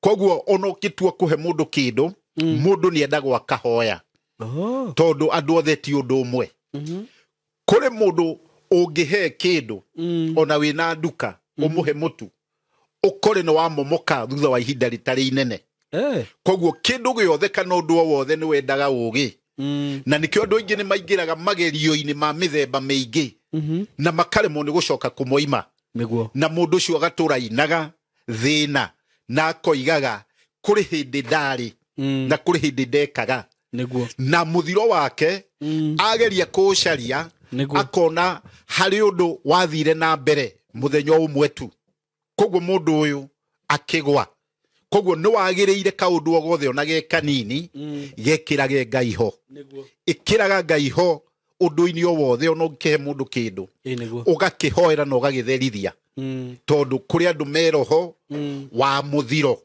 Koguo ono kitua kuhe mundu kindu mundu ni endagwo akahoya tondu andu othe ti undu umwe kuri mundu ungihe kindu ona wina nduka umuhe mutu ukore no wamomoka thutha wa ihinda ritari inene koguo kindu giothe kana undu wothe ni wendaga ugi na nikio andu ingi ni maingiraga magerio-ini ma mithemba miingi na makaremwo ni gucoka kumoima na mundu ucio agatura inaga thina na akoigaga kuri hindi ndari na kuri hindi ndekaga na muthiro wake ageria kucaria akona hari undu wathire na mbere muthenya umwe tu koguo mundu uyu akigwa koguo ni wagiriire kaundu ogothe ona ge kanini gekirage Ngai ho ikiraga Ngai ho undu-ini o wothe ona ukihe mundu kindu ugakihoera na ugagitherithia tondu kuri andu meroho wa muthiro.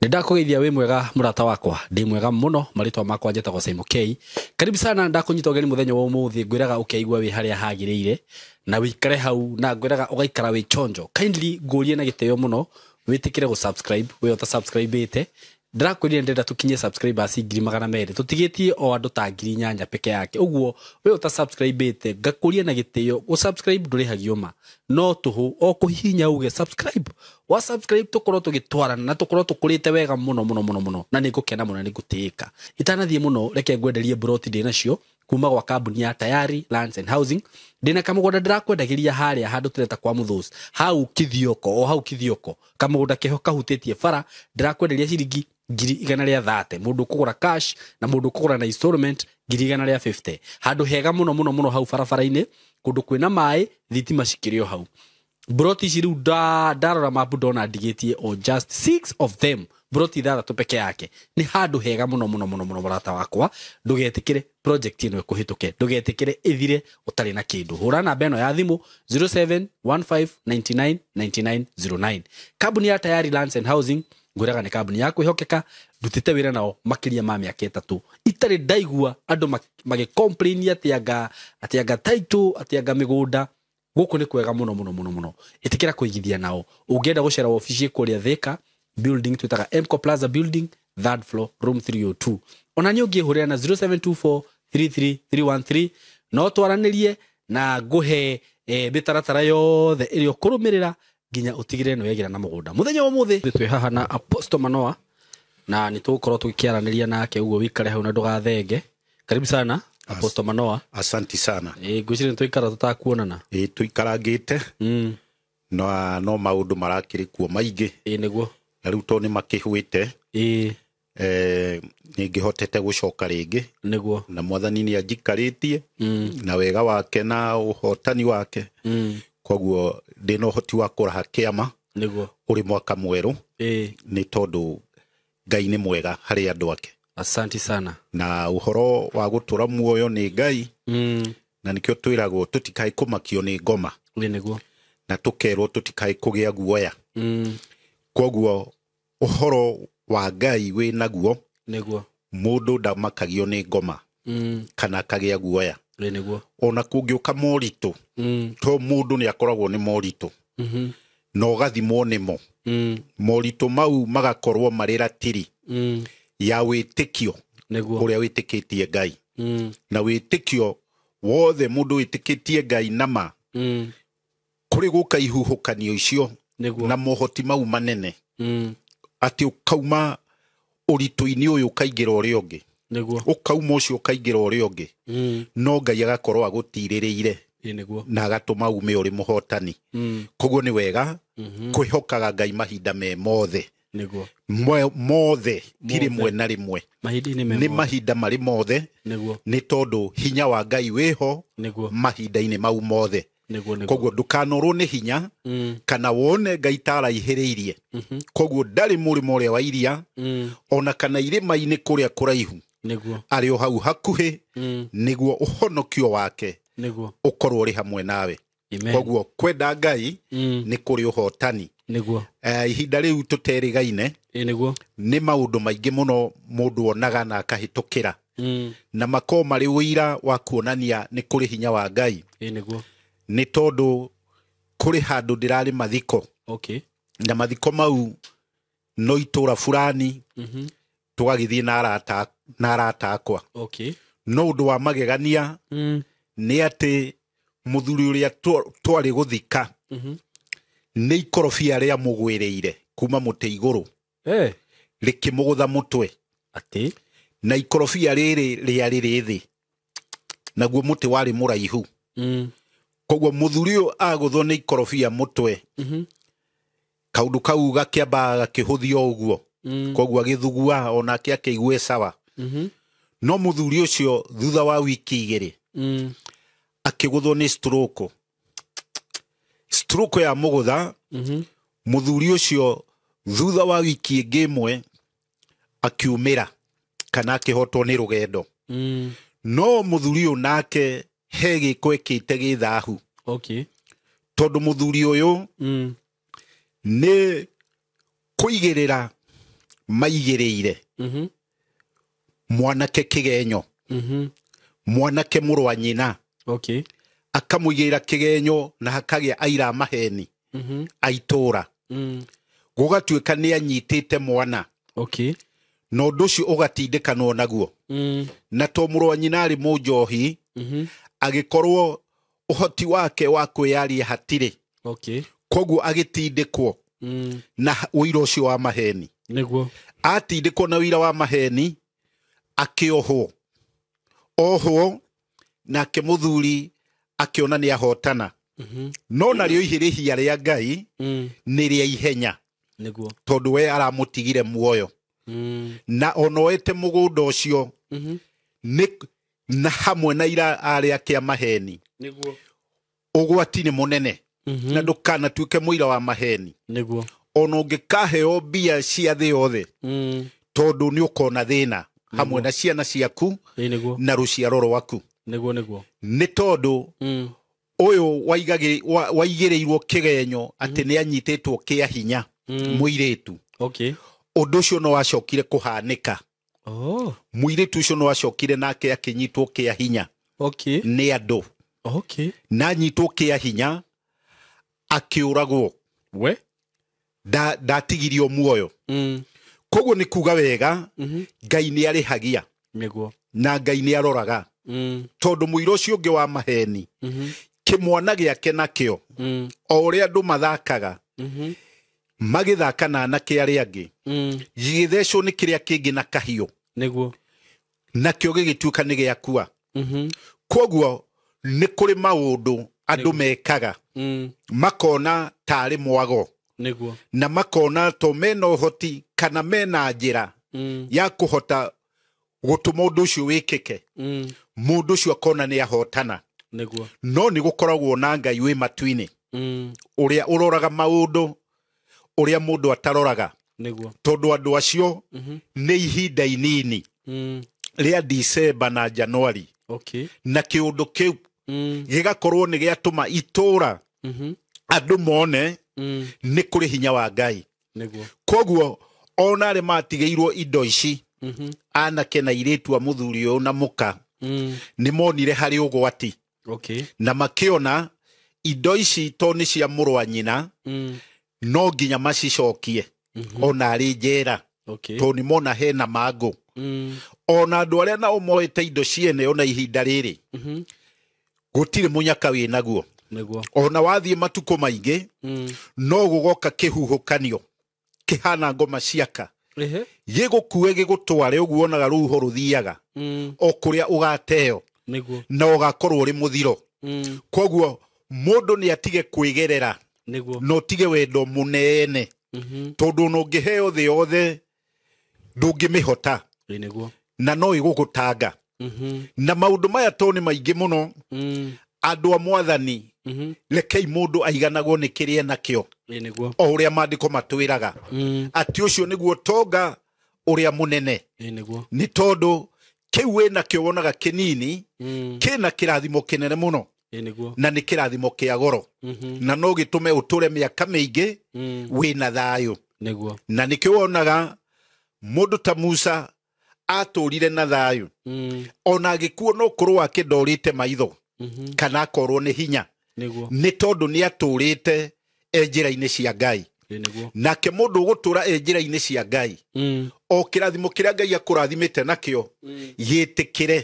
Ndakugeithia wi mwega murata wakwa ndi mwega muno maritwa makwa njetagwo Simon K. Karibu sana ndakunyita ugeni muthenya wa umuthi ngwiraga ukeigua wi haria hagiriire na wikare hau na ngwiraga ugaikara wi chonjo. Kindly ngurie na giteo muno witikire go subscribe we ota subscribe ite ndirakwirire ndenda tukinye subscribers 200,000 tutigitie o andu ta 8,000 peke yake uguo we ota subscribe ite ngakuria na giteo go subscribe ndurihagio ma no tuhu o kuhihinya uge subscribe wa subscribe tukorwo tugitwarana na tukorwo tukurite wega muno na ningukena muno ningutiika itanathie muno reke ngwenderie broti ndina cio kuma gwa kambuni ya Tayari Lands and Housing ndina kamugunda ndirakwendagiria haria handu tureta kwa Muthus hau kithioko kamugunda keho kahutitie bara ndirakwenderia ciringi 130 mundu kugura cash na mundu kugura na installment 150 handu hega muno hau barabara-ini kundu kwina mai thitima cikirio hau broti ciru ndarora mabu ndona ndigitie o just 6 of them broti thathatũ peke yake ni handu hega muno murata wakwa ndugetikire project ino ikuhituke ndugetikire ithire utari na kindu hura namba eno ya thimu 0715999909 kambuni ya Tayari Lands and Housing ngwiraga ni kambuni ya kwihokeka ndutite wira nao makiria ma miaka 3 itari ndaigua andu magi complain atianga title migunda guku ni kwega muno itikira kuigithia nao ungienda gucera ofisi kuria Thika building twitaga Mco Plaza building 3rd floor room 302 ona ni ungihurira na 07243313 no twaranirie na nguhe bitaratara yothe irio kurumirira nginya utigire no yegira na mugunda muthenya wa muthi twi haha na Apostle Manoa na nitukorwo tukiaraniria nake uguo wikare hau na ndugathenge. Karibu sana Apostle Manoa. Asanti sana. Ngwicire tuikara tutakuonana. Tuikarangite no maundu marakiri kuo maingi niguo riu to ni makihwite ningihotete gucoka ringi niguo na mwathani ni anjikaritie na wega wake na uhotani wake koguo ndina uhoti wa kuraha kiama niguo uri mwaka mweru ni tondu Ngai ni mwega hari andu ake. Asanti sana. Na uhoro wa gutura muoyo ni Ngai na nikio twiragwo tutikai kumakio ni ngoma niguo na tukerwo tutikai kugia guoya koguo uhoro wa Ngai we naguo niguo mundu ndamakagio ni ngoma kana kagia guoya niguo ona kungiuka moritu to mundu ni akoragwo ni moritu no gathimwo nimo moritu mau magakorwo marira tiri ya witikio uria witikitie Ngai na witikio wothe mundu witikitie Ngai nama kuri guka ihuhukanio icio na mohoti mau manene ati ukauma uritu-ini uyu ukaigira uri ungi ukauma ucio ukaigira uri ungi no Ngai agakorwo agutiririire na agatuma ume uri muhotani koguo ni wega kwihokaga Ngai mahinda me mothe mothe tiri mwe na rimwe ni mahinda mari mothe ni tondu hinya wa Ngai wiho mahinda-ini mau mothe koguo ndukanorwo ni hinya kana wone Ngai taraihiriirie koguo ndari murimo uria wa iria ona kana irima-ini kuria kuraihu ari o hau hakuhi niguo uhonokio wake ukorwo ri hamwe nawe koguo kwenda Ngai ni kuri uhotani ihinda riu tuterigaine ni maundu maingi muno mundu onaga na akahitukira na mako marĩ ũira wa kuonania nĩ kũrĩ hinya wa Ngai nĩ tondũ kũrĩ handũ ndĩrarĩ mathiko na mathiko mau no itũra fulani tũgagĩthiĩ na arata akwa no ũndũ wa magegania nĩ atĩ mũthuri ũrĩa twarĩ gũthika nĩ ikorobia rĩa mũgwĩrĩire kuma mũtĩ igũrũ rĩkĩmũgũtha mũtwe na ikorobia rĩrĩ rĩarĩ rĩthĩ naguo mũtĩ warĩ mũraihu koguo mũthuri ũyũ agũthwo nĩ ikorobia mũtwe kaũndũ kau gakĩamba gakĩhũthia ũguo koguo agĩthugua onake akĩigua sawa no mũthuri ũcio thutha wa wiki igĩrĩ akĩgũthwo nĩ stroke ya mũgũtha mũthuri ũcio thutha wa wiki ĩngĩ ĩmwe akiumĩra kana akĩhotwo nĩ rũgendo no mũthuri ũyũ nake he gĩko ekĩte gĩthahu tondũ mũthuri ũyũ nĩ kũigĩrĩra maigĩrĩire mwanake kĩgenyo mwanake mũrũ wa nyina akamũigĩrĩra kĩgenyo na hakagĩa aira maheni aitũra gũgatuĩka nĩ anyitĩte mwana na ũndũ ũcio ũgatindĩkanwo naguo na to mũrũ wa nyina arĩ mũnjohi agĩkorwo ũhoti wake wa kwĩyaria hatirĩ koguo agĩtindĩkwo na ũira ũcio wa maheni atindĩkwo na ũira wa maheni akĩohwo nake mũthuri akĩona nĩ ahotana no narĩo ihĩrĩhia rĩa Ngai nĩ rĩa ihenya tondũ we aramũtigire muoyo na onoete mũgũnda ũcio na hamwe na ira arĩa kĩa maheni ũgwati nĩ mũnene na ndũkanatuĩke mũira wa maheni ona ũngĩkaheo mbia cia thĩ yothe tondũ nĩ ũkona thĩna hamwe na ciana ciaku na rũciaro rwaku nĩ tondũ ũyũ waigĩrĩirwo kĩgenyo atĩ nĩ anyitĩtwo kĩa hinya mũirĩtu ũndũ ũcio no wacokire kũhanĩka mũirĩtu ũcio no wacokire nake akĩnyitwo kĩa hinya nĩ andũ na anyitwo kĩa hinya akĩũragwo ndatigirio muoyo koguo nĩ kuga wega Ngai nĩ arĩhagia na Ngai nĩ aroraga tondũ mũira ũcio ũngĩ wa maheni kĩmwana gĩake nakĩo o ũrĩa andũ mathakaga magĩthaka na anake arĩa angĩ gĩgĩthecwo nĩ kĩrĩa kĩngĩ na kahiũ nakĩo gĩgĩtuĩka nĩ gĩakua koguo nĩ kũrĩ maũndũ andũ mekaga makona tarĩ mwago na makona to mena ũhoti kana mena njĩra ya kũhota gũtũma ũndũ ũcio wĩkĩke mũndũ ũcio akona nĩ ahotana no nĩ gũkoragwo na Ngai wĩ matu-inĩ ũrĩa ũroraga maũndũ ũrĩa mũndũ ataroraga tondũ andũ acio nĩ ihinda inini rĩa December na January na kĩũndũ kĩu gĩgakorwo nĩ gĩatũma itũra andũ mone nĩ kũrĩ hinya wa Ngai koguo ona arĩ matigĩirwo indo ici anake na airĩtu a mũthuri ũyũ na mũka nĩ monire harĩ ũgwati na makĩona indo ici to nĩ cia mũrũ wa nyina no nginya macicokie ona arĩ njera to nĩ mona hena mangũ ona andũ arĩa nao mohete indo ciene ona ihinda rĩrĩ gũtirĩ mũnyaka wĩ naguo ona wathiĩ matukũ maingĩ no gũgoka kĩhuhũkanio kĩhana ngoma ciaka gĩgũkue gĩgũtware ũguo onaga rũhuho rũthiaga o kũrĩa ũgateo na ũgakorwo ũrĩ mũthiro koguo mũndũ nĩ atige kwĩgerera no tige wendo mũnene tondũ no ũngĩheo thĩ yothe ndũngĩmĩhota na no ĩgũgũtanga na maũndũ maya to nĩ maingĩ mũno andũ a Mwathani rekei mũndũ aiganagwo nĩ kĩrĩa nakĩo o ũrĩa maandĩko matwĩraga atĩ ũcio nĩguo tonga ũrĩa mũnene nĩ tondũ kĩu wĩ nakĩo wonaga kĩnini kĩna kĩrathimo kĩnene mũno na nĩ kĩrathimo kĩa goro na no gĩtũme ũtũre mĩaka mĩingĩ wĩna thayũ na nĩkĩo wonaga mũndũ ta Musa atũrire na thayũ ona agĩkuo no korwo akĩndorĩte maitho kana akorwo nĩ hinya nĩ tondũ nĩ atũrĩte njĩra-inĩ cia Ngai. Nake mũndũ ũgũtũra njĩra-inĩ cia Ngai o kĩrathimo kĩrĩa Ngai akũrathimĩte nakĩo gĩtĩkĩre,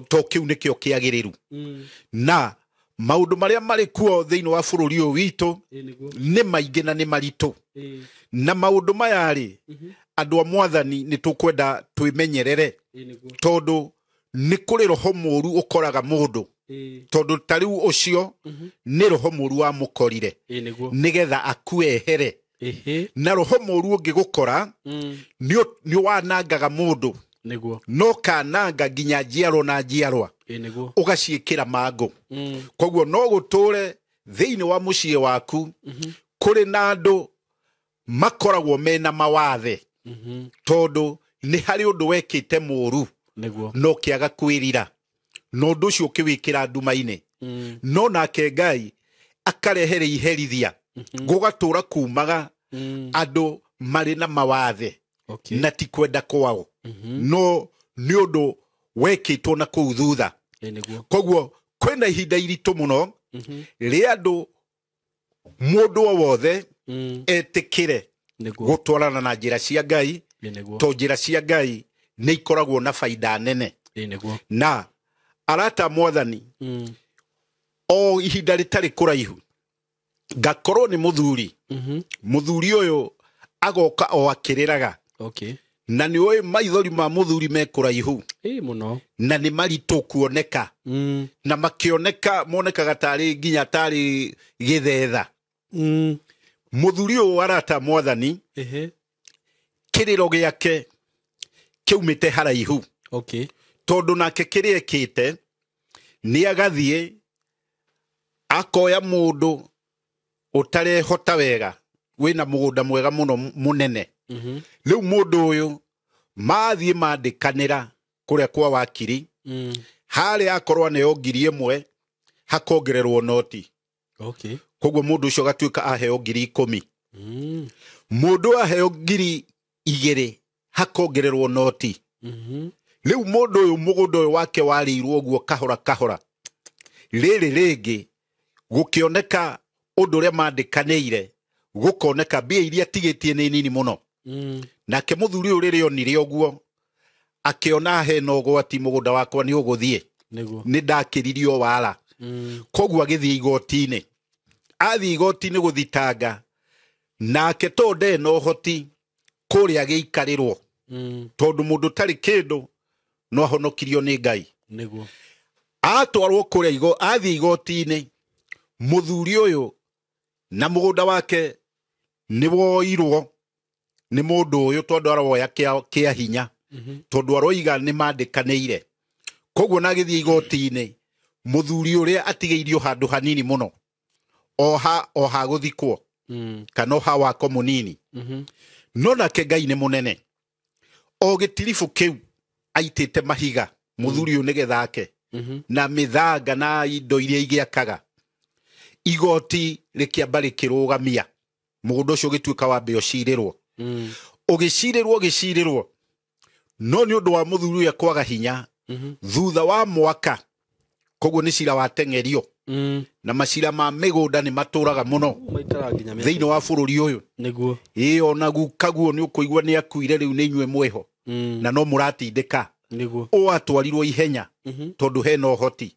to kĩu nĩkĩo kĩagĩrĩru. Na maũndũ marĩa marĩ kuo thĩinĩ wa bũrũri ũyũ witũ nĩ maingĩ na nĩ maritũ, na maũndũ maya rĩ andũ a Mwathani nĩ tũkwenda twĩmenyerere, tondũ nĩ kũrĩ roho mũũru ũkoraga mũndũ, tondũ ta rĩu ũcio nĩ roho mũũru wamũkorire nĩgetha akuehere. Na roho mũũru ũngĩgũkora nĩ wanangaga mũndũ, no kananga nginya njiarwa na njiarwa ũgaciĩkĩra mangũ. Koguo no gũtũre thĩinĩ wa mũciĩ waku kũrĩ na andũ makoragwo mena mawathe, tondũ nĩ harĩ ũndũ wekĩte mũũru no kĩaga kwĩrira, no ũndũ ũcio ũkĩwĩkĩra nduma-inĩ, no nake Ngai akarehere iherithia gũgatũra kumaga andũ marĩ na mawathe na ti kwenda kwao, no nĩ ũndũ wekĩtwo na kũu thutha. Koguo kwĩna ihinda iritũ mũno rĩa andũ mũndũ o wothe etĩkĩre gũtwarana na njĩra cia Ngai, to njĩra cia Ngai nĩ ikoragwo na baida nene. Na arata Mwathani, o ihinda rĩtarĩ kũraihu ngakorwo nĩ mũthuri, mũthuri ũyũ agoka o akĩrĩraga, na nĩ ũĩ maithori ma mũthuri me kũraihu na nĩ maritũ kuoneka, na makĩoneka monekaga tarĩ nginya tarĩ gĩthetha. Mũthuri ũyũ arata Mwathani kĩrĩro gĩake kĩumĩte haraihu, tondũ nake kĩrĩa ekĩte nĩ agathiĩ akoya mũndũ ũtarehota wega, wĩna mũgũnda mwega mũno mũnene. Rĩu mũndũ ũyũ mathiĩ mandĩkanĩra kũrĩa kwa wakiri, harĩa akorwo aneo 1,000 hakongererwo noti. Koguo mũndũ ũcio agatuĩka aheo 10,000. Mũndũ aheo 2,000 hakongererwo noti. Rĩu mũndũ ũyũ mũgũnda ũyũ wake warĩirwo ũguo kahora kahora, rĩrĩ rĩngĩ gũkĩoneka ũndũ ũrĩa mandĩkanĩire, gũkoneka mbia iria atigĩtie nĩ nini mũno. Nake mũthuri ũyũ rĩrĩa onire ũguo akĩona hena ũgwati, mũgũnda wakwa nĩ ũgũthiĩ, nĩ ndakĩririo wara. Koguo agĩthiĩ igoti-inĩ, athiĩ igoti-inĩ gũthitanga, nake to ndena ũhoti kũrĩa gĩikarĩrwo, tondũ mũndũ tarĩ kĩndũ no ahonokirio nĩ Ngai. Atwarwo kũrĩa athiĩ igoti-inĩ, mũthuri ũyũ na mũgũnda wake nĩ woirwo nĩ mũndũ ũyũ, tondũ aroya kĩa hinya, tondũ aroiga nĩ mandĩkanĩire. Koguo na agĩthiĩ igoti-inĩ, mũthuri ũrĩa atigĩirio handũ hanini mũno, oha gũthikwo kana oha wako mũnini. No nake Ngai nĩ mũnene, o gĩtiribũ kĩu aitĩte mahiga mũthuri ũyũ nĩgetha ake, na mĩthanga na indo iria igĩakaga. Igoti rĩkĩamba rĩkĩrũgamia, mũgũnda ũcio ũgĩtuĩka wambe ũcirĩrwo, ũgĩcirĩrwo, no nĩ ũndũ wa mũthuri ũyũ kwaga hinya, thutha wa mwaka, koguo nĩ cira wateng'erio, na macira ma mĩgũnda nĩ matũraga mũno thĩinĩ wa bũrũri ũyũ. Ona gukaguo nĩ ũkũigua nĩ akuire, rĩu nĩ inyuĩ mweho na no mũratindĩka. Ũũ atwarirwo ihenya tondũ hena ũhoti.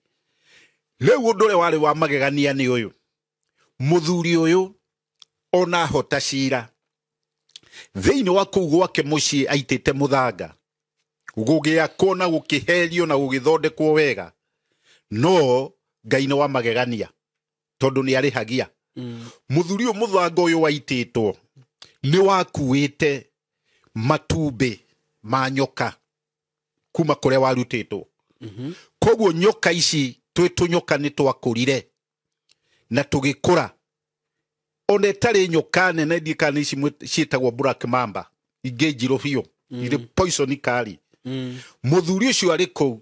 Rĩu ũndũ ũrĩa warĩ wa magegania nĩ ũyũ, mũthuri ũyũ ona hota cira thĩinĩ wa kũu gwake mũciĩ aitĩte mũthanga, gũgĩakwo na gũkĩherio na gũgĩthondekwo wega, no Ngai nĩ wa magegania, tondũ nĩ arĩhagia. Mũthuri ũyũ mũthanga ũyũ waitĩtwo nĩ wakuĩte matumbĩ ma nyoka kuma kũrĩa warutĩtwo. Koguo nyoka ici twĩ tũnyoka nĩ twakũrire na tũgĩkũra, ona ĩtarĩ nyoka nene ndikana ici ciĩtagwo black mamba, ingĩ njirũ biũ, irĩ poison kali. Mũthuri ũcio arĩ kũu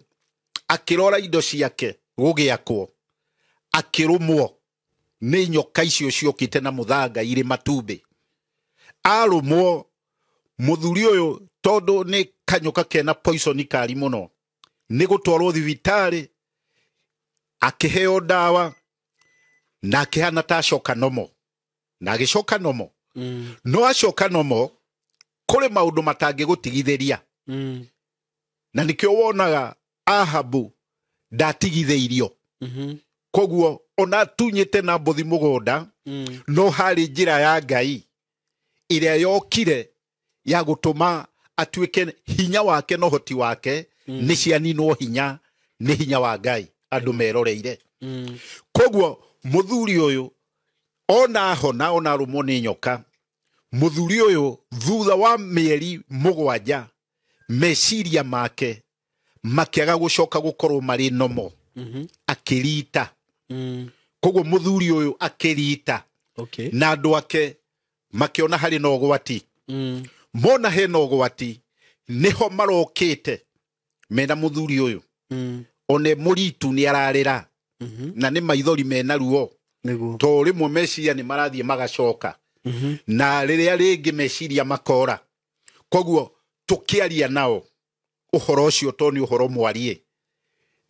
akĩrora indo ciake gũgĩakwo, akĩrũmwo nĩ nyoka icio ciokĩte na mũthanga irĩ matumbĩ. Arũmwo, mũthuri ũyũ tondu ni kanyuka kena poison kari muno ni gutwarwo thibitari akiheo dawa na akihana ta coka nomo na agicoka nomo no acoka nomo kuri maundu matangigutigithiria na nikio wonaga Ahabu ndatigitheirio koguo ona tunyite na mbuthi mugunda no hari njira ya Ngai iria yokire ya gutuma atuike hinya wake no hoti wake ni cianinwo hinya ni hinya wa Ngai andu meroreire koguo muthuri uyu ona hona ona rumo ni nyoka muthuri uyu thutha wa mieri mugwanja meciria make makiaga gucoka gukorwo mari nomo akirita koguo muthuri uyu akirita na andu ake makiona hari no gwati mona he no gwati niho marokite mena muthuri uyu one muritu ni ararira na ni maithori mena ruo to rimwe meciria ni marathie magacoka na riria ringi meciria makora koguo tukiaria nao uhoro ucio to ni uhoro mwarie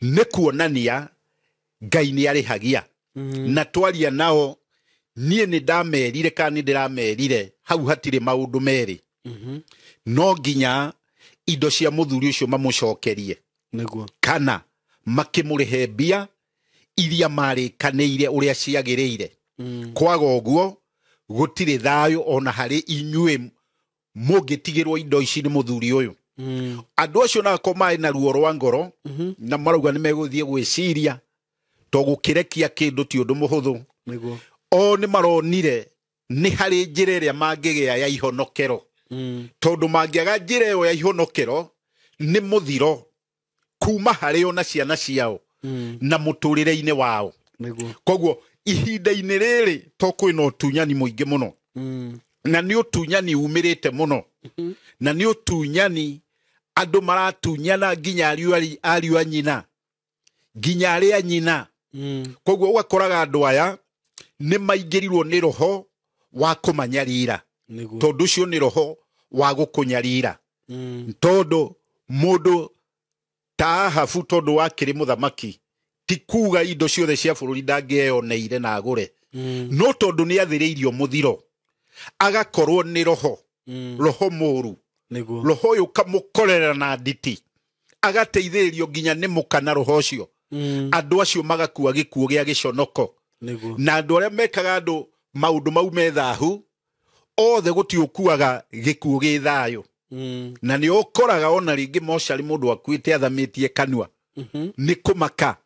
ni kuonania Ngai ni arihagia na twaria nao nie ni ndamerire kana ni ndiramerire hau hatire maundu meri no nginya indo cia muthuri ucio mamucokerie kana makimurihe mbia iria marikaniire uria ciagiriire kwaga uguo gutire thayo ona hari inyue mugitigirwo indo ici ni muthuri uyu andu acio na komai na ruo rwa ngoro na marauga ni meguthie gwiciria to gukirekia kindu ti undu muhuthu o ni maronire ni hari njira iria mangigea ya ihonokero tondu mangiaga njira iyo ya ihonokero ni muthiro kuma hari ona ciana ciao na muturire-ini wao koguo ihinda-ini riri to kwina utunyani muingi muno na ni utunyani umirite muno na ni utunyani andu maratunyana nginya ariu a nyina nginya aria nyina koguo ugakoraga andu aya ni maingirirwo ni roho wa kumanyarira tondu cio ni roho wa gukunyarira tondu mundu ta Ahabu tondu wakiri muthamaki ti kuga indo ciothe cia bururi ndangieyoneire na agure no tondu ni athiriirio muthiro agakorwo ni roho roho muru roho uyu kamukorera na nditi agateithĩrĩrio nginya ni mukana roho ucio andu acio magakua gikuo gia giconoko na andu aria mekaga andu maundu mau methahu othe gutiukuaga gikuo gi thayo na ni ukoraga ona ringi moshari mundu akuite athamitie kanua ni kumaka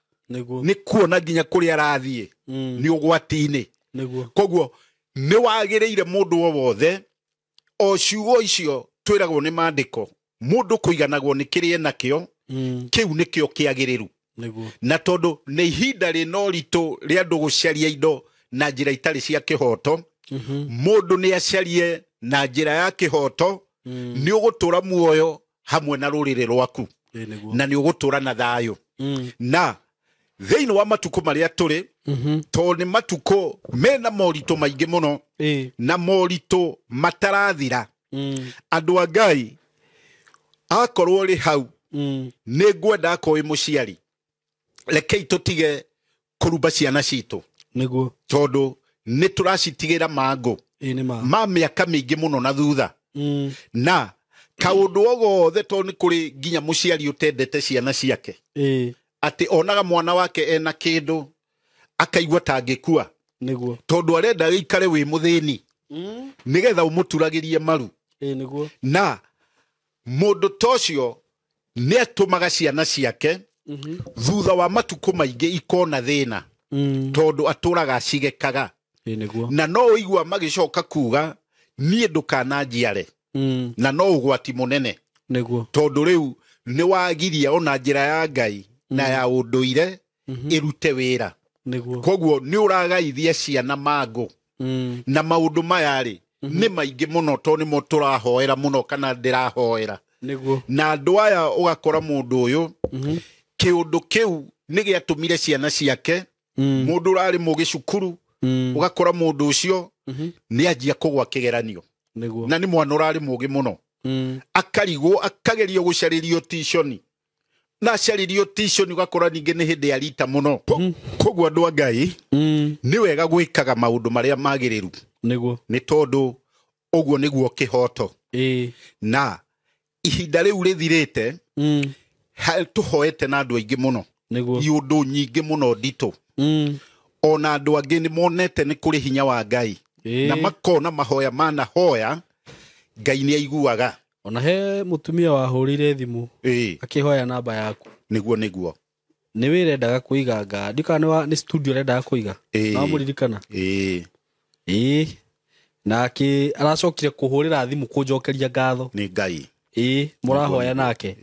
ni kuona nginya kuri arathie ni ugwati-ini koguo ni wagireire mundu wothe o ciugo icio twiragwo ni mandiko mundu kuiganagwo ni kirie nakio kiu nikio kiagiriru na tondu ni ihinda rino ritu ri andu gucaria indo na njira itari cia kihoto mundu ni acarie na njira ya kihoto ni ugutura muoyo hamwe na rurire rwaku na ni ugutura na thayo na thiini wa matuko maria turi to ni matuko mena morito maingi muno na morito matarathira andu a Ngai akorwo ri hau ni ngwenda ko muciari rekei tutige kurumba ciana citu tondu ni turacitigira mangu ma miaka mingi muno na thutha na kaundu ogothe to ni kuri nginya muciari utendete ciana ciake ati onaga mwana wake ena kindu akaigwa tangikua tondu arenda gikare wi muthini nigetha umuturagirie maru na mundu tocio ni atumaga ciana ciake thutha wa matuko maingi ikona thina tondu aturaga cigekaga na no igwa magicoka kuga nie ndukana njiare na no ugwati munene tondu riu ni wagiria ona njira ya Ngai na ya unduire irute wira koguo ni uragaithia ciana mangu na maundu mayari ni maingi muno to ni mo turahoera muno kana ndirahoera na andu aya ugakora mundu uyu kiundu kiu ni giatumire ciana ciake mundu urari mugicukuru ugakora mundu ucio ni anjia kugwa kigeranio na ni mwana urari mugi muno akarigwo akagerio gucaririo tishoni na caririo tishoni ugakora ninge ni hindi ya rita muno kogwo andu a Ngai ni wega gwikaga maundu maria magiriru niguo ni tondu ogwo niguo kihoto na ihinda riu rithirite tuhoete na andu aingi muno iundu nyingi muno ndito ona andu angi ni monete ni kuri hinya wa Ngai na makona mahoya mana hoya Ngai ni aiguaga ona he mutumia wahurire thimu akihoya namba yaku niguo ni wirendaga kuiga ndikana ni studio rendaga kuiga na muririkana na aracokire kuhurira thimu kunjokeria ngatho ni Ngai murahoya nake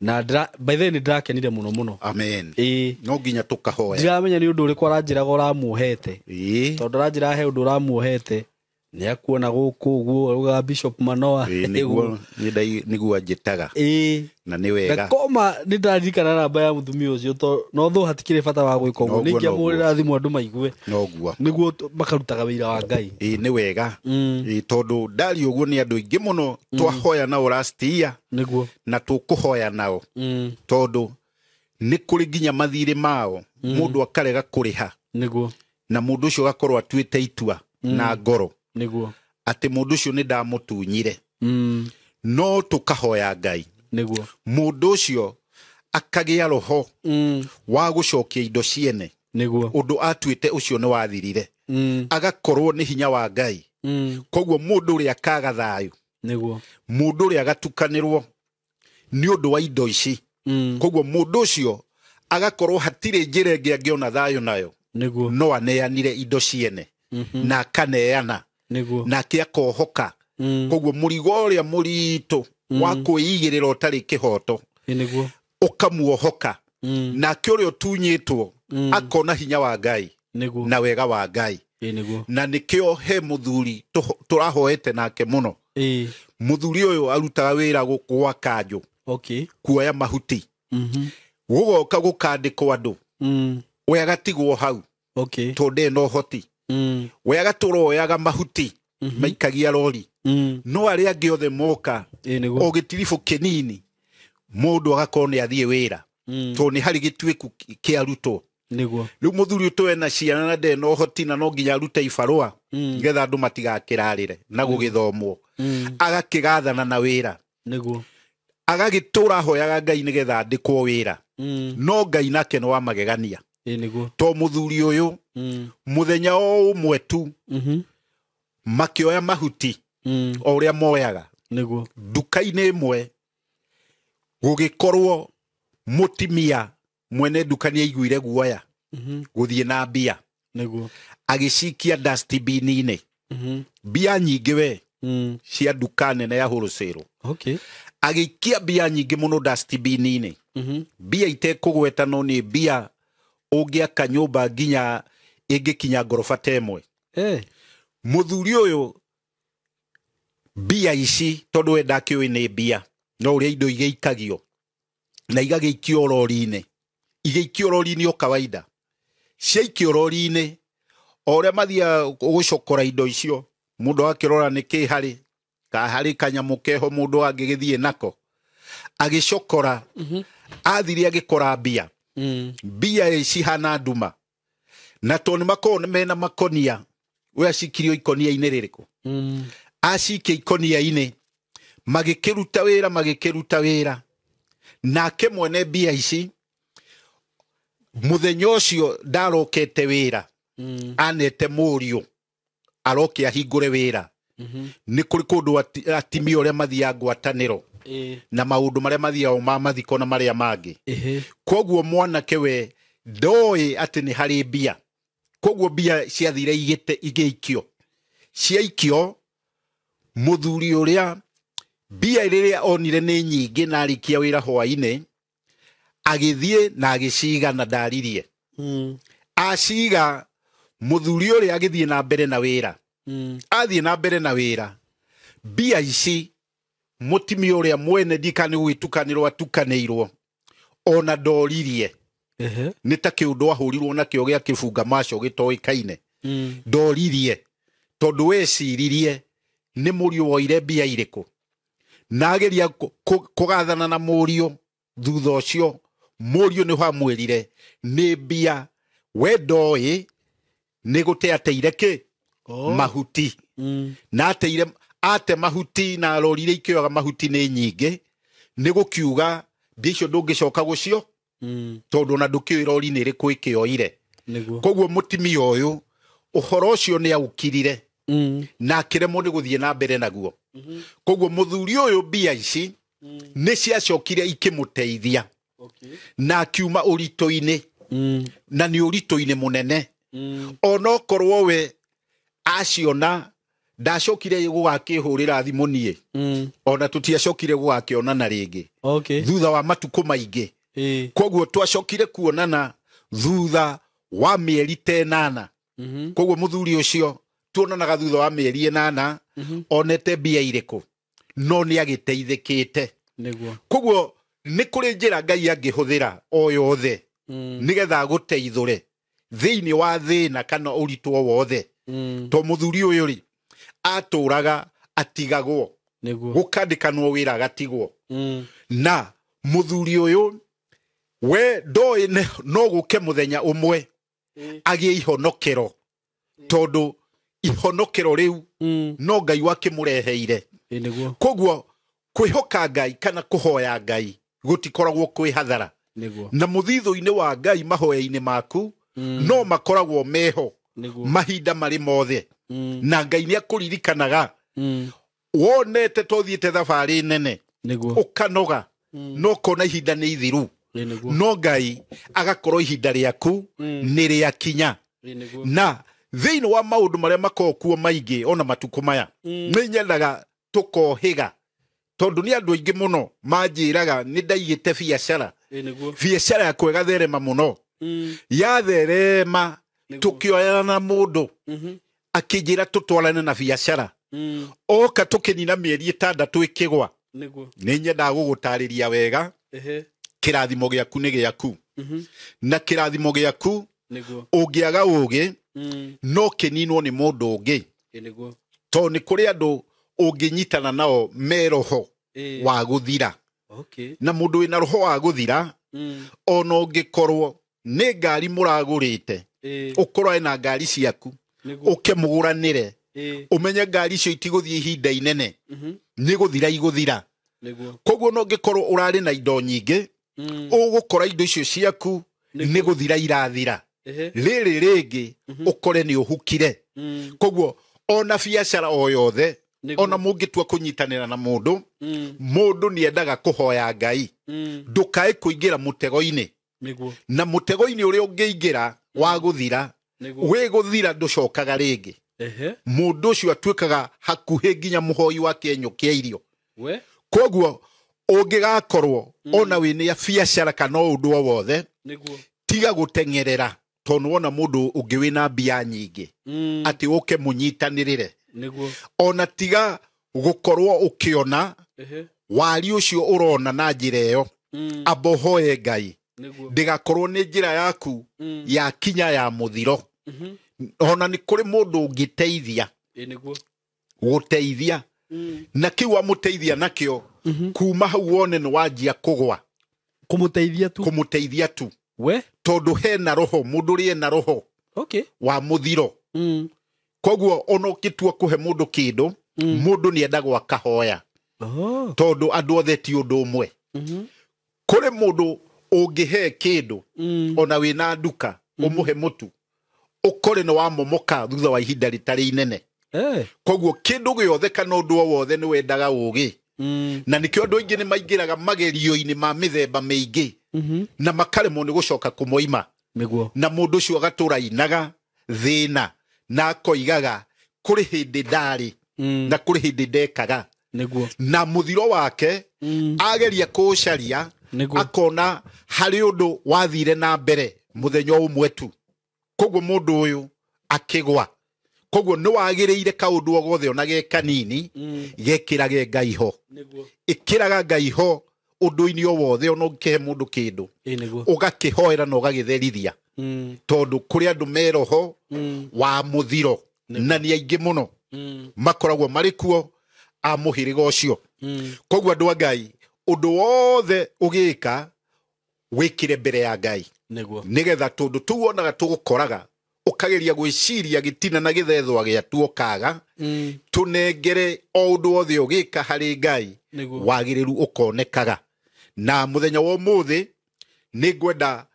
na by the way ndirakenire muno amen no nginya tukahoya ndiramenya ni undu uriku aranjiraga uramuhete tondu aranjira he undu uramuhete ni akuona guku uguo uga Bishop Manoa niguo njitaga na ni wega koma ni ndaririkana namba ya muthumia ucio to no thu hatikire bata wa gwika uguo ningi amurira thimu andu maigue noguo niguo makarutaga wira wa Ngai ni wega tondu ndari uguo ni andu ingi muno twahoya nao last year niguo na tukuhoya nao tondu ni kuri nginya mathire mao mundu akarega kuriha niguo na mundu ucio gakorwo atuite itua na ngoro niguo ati mundu ucio ni ndamutunyire no tukahoya Ngai niguo mundu ucio akagia roho wa gucokia indo ciene niguo undu atuite ucio ni wathirire agakorwo ni hinya wa Ngai kogwo mundu uri akaga thayu niguo mundu uri agatukanirwo ni undu wa indo ici kogwo mundu ucio agakorwo hatire njira ingi angiona thayu nayo niguo no aneanire indo ciene na akaneana niguo na kiakohoka kogwo murigo uria murito wa kuigirira utari kihoto niguo ukamuohoka na kyo tunyitwo akona hinya wa Ngai niguo na wega wa Ngai niguo na nikio he muthuri turahoete nake muno muthuri uyu arutaga wira gukwa kanjo kuoya mahuti gugoka gukandikwo andu we agatigwo hau tonde no hoti we agaturoyaga mahuti maikagia rori no ari angi othe moka o gitirifu kinini mundu agakorwo ni athie wira to ni hari gitwiku kia ruto niguo riu muthuri utoe na ciana na de no hoti na no nginya ruta ibarua ngetha andu matigakirarire na gugithomwo agakigathana na wira niguo agagitura hoyaga Ngai nigetha andikwo wira no Ngai nake no amagegania niguo to muthuri uyu muthenya o umwe tu makioya mahuti o uria moyaga niguo duka-ini imwe gugikorwo mutimia mwene duka ni aiguire guoya guthie na mbia niguo agicikia dustbin-ini mbia nyingi we cia duka nene ya wholesale agikia mbia nyingi muno dustbin-ini mbia itekugweta no ni mbia ungiaka nyumba nginya ingikinya ngorofa temwe muthuri uyu mbia ici tondu we ndakioi ni mbia no uria indo igeikagio na igageikio rori-ini igeikio rori-ini o kawaida ciaikio rori-ini o uria mathia gucokora indo icio mundu akirora ni ki hari kanyamu keho mundu angigithie nako agicokora athire agikora mbia mbia ici hana nduma na toni makone mena makonia we acikirio ikonia-ini ririku acikia ikonia-ini magikiruta wira nake mwene mbia ici muthenya ucio ndarokete wira anete muriu aroke ahingure wira ni kuri kundu atimia uria mathia ngwataniro na maundu maria mathia o mathiko na maria mangi kogwo mwanake we ndoi ati ni hari mbia kogwo mbia ciathire igeikio ciaikio muthuri uria mbia riria onire ni nyingi na arikia wira hwa-ini agithie na agiciga na ndaririe aciga muthuri uria agithie na mbere na wira athie na mbere na wira mbia ici mutimia uria mwene ndikani gwitukanirwo atukanirwo ona ndoririe ni ta kiundu ahurirwo na kio gia kibunga maco gitoikaine ndoririe tondu weciririe ni muri woire mbia iriku na ageria kugathana na murio thutha ucio murio ni hamwirire ni mbia wendoi ni gute ateire ki mahuti na ateire ate mahuti na arorire ikioga mahuti ni nyingi ni gukiuga bicio ndungicoka gucio tondu na ndukiwira ori ni riku ikioire koguo mutimi uyu uhoro ucio ni aukirire na akiremwo ni guthie na mbere naguo koguo muthuri uyu mbia ici ni ciacokire ikimuteithia na akiuma urito-ini na ni urito-ini munene ona okorwo we aciona ndacokire gugakihurira thimu nie ona tutiacokire gugakionana ringi thutha wa matuko maingi koguo twacokire kuonana thutha wa mieri 8 koguo muthuri ucio tuonanaga thutha wa mieri 8 onete mbia iriku no ni agiteithikite koguo ni kuri njira Ngai angihuthira o yothe nigetha guteithure thiini wa thina kana uritu wothe to muthuri uyu ri aturaga atigagwo gukandikanwo wira gatigwo na muthuri uyu we ndoi no guke muthenya umwe agie ihonokero tondu ihonokero riu no Ngai wake mureheire koguo kwihoka Ngai kana kuhoya Ngai gutikoragwo kwi hathara na muthithu-ini wa Ngai mahoya-ini maku no makoragwo meho mahinda mari mothe na Ngai ni akuririkanaga wonete tothiete thabari nene ukanoga no kona ihinda ni ithiru no Ngai agakorwo ihinda riaku ni riakinya na thiini wa maundu maria makokuo maingi ona matuko maya menyendaga tukohiga tondu ni andu aingi muno manjiraga ni ndaigite biacara biacara ya kwega therema muno ya therema tukioyana na mundu akijira tutwarane na biacara oka tukinina mieri 6 ikigwa ni nyenda gugutariria wega kirathimo giaku ni giaku na kirathimo giaku ungiaga ugi no kininwo ni mundu ungi to ni kuri andu unginyitana nao meroho wa guthira na mundu wina roho wa guthira ona ungikorwo ni ngari muragurite ukorwo na ngari ciaku ukemuguranire umenye ngari cio itiguthie ihinda inene ni guthira iguthira koguo no ngikorwo urari na indo nyingi ugukora indo icio ciaku ni guthira irathira riri ringi ukore ni uhukire koguo ona biacara o yothe ona mungitua kunyitanira na mundu ni endaga kuhoya Ngai ndukae kuingira mutego-ini na mutego-ini uria ungiingira wa guthira we guthira nducokaga ringi mundu ucio atuikaga hakuhi nginya muhoi wa kenyo kia irio koguo ungigakorwo ona wini ya biacara kana undu wothe tiga gutengerera tondu wona mundu ungi wina mbia nyingi ati uke munyitanirire ona tiga gukorwo ukiona wari ucio urona na njira iyo abohoye Ngai ndigakorwo ni njira yaku ya kinya ya muthiro ona ni kuri mundu ungiteithia guteithia na kiwa muteithia nakio kuma hau wone ni wanjia kugwa kumuteithia tu we tondu hena roho mundu ri na roho wa muthiro koguo ona ukitua kuhe mundu kindu mundu ni endagwo akahoya tondu andu othe ti undu umwe kuri mundu ungihe kindu ona wina nduka umuhe mutu ukore no wamomoka thutha wa ihinda ritari inene koguo kindu giothe kana undu wothe ni wendaga ugi na nikio andu aingi ni maingiraga magerio-ini ma mithemba miingi na makaremwo ni gucoka kumoima na mundu ucio agatura inaga thina na koigaga kuri hindi ndari na kuri hindi ndekaga na muthiro wake ageria kucaria akona hari undu wathire na mbere muthenya umwe tu koguo mundu uyu akigwa koguo ni wagiriire kaundu ogothe ona ge kanini gekirage Ngai ho ikiraga Ngai ho undu-ini o wothe ona ukihe mundu kindu ugakihoera na ugagitherithia tondu kuri andu meroho wa muthiro na ni aingi muno makoragwo marikuo a muhiriga ucio Koguo andũ a Ngai ũndũ wothe ũgĩka wĩkire mbere ya Ngai nĩgetha tondũ tũu wonaga tũgũkoraga ũkageria gwĩciria gĩtina na gĩthethwa gĩatu ũkaga tũnengere o ũndũ wothe ũgĩka harĩ Ngai wagĩrĩru ũkonekaga. Na mũthenya wa ũmũthĩ nĩ ngwenda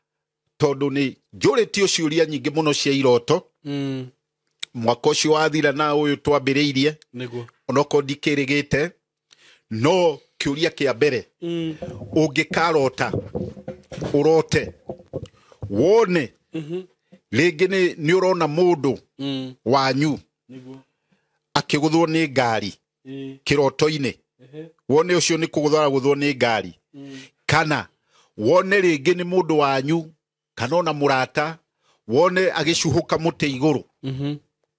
tondũ nĩ njũrĩtio ciũria nyingĩ mũno cia iroto mwaka ũcio wathira na ũyũ twambĩrĩirie onokorwo ndikĩrĩgĩte, no kĩũria kĩa mbere ũngĩkarota ũrote wone rĩngĩ nĩ ũrona mũndũ wanyu akĩgũthwo nĩ ngari kĩroto-inĩ, wone ũcio nĩ kũgũthwo aragũthwo nĩ ngari, kana wone rĩngĩ nĩ mũndũ wanyu kana ona mũrata wone agĩcuhũka mũtĩ igũrũ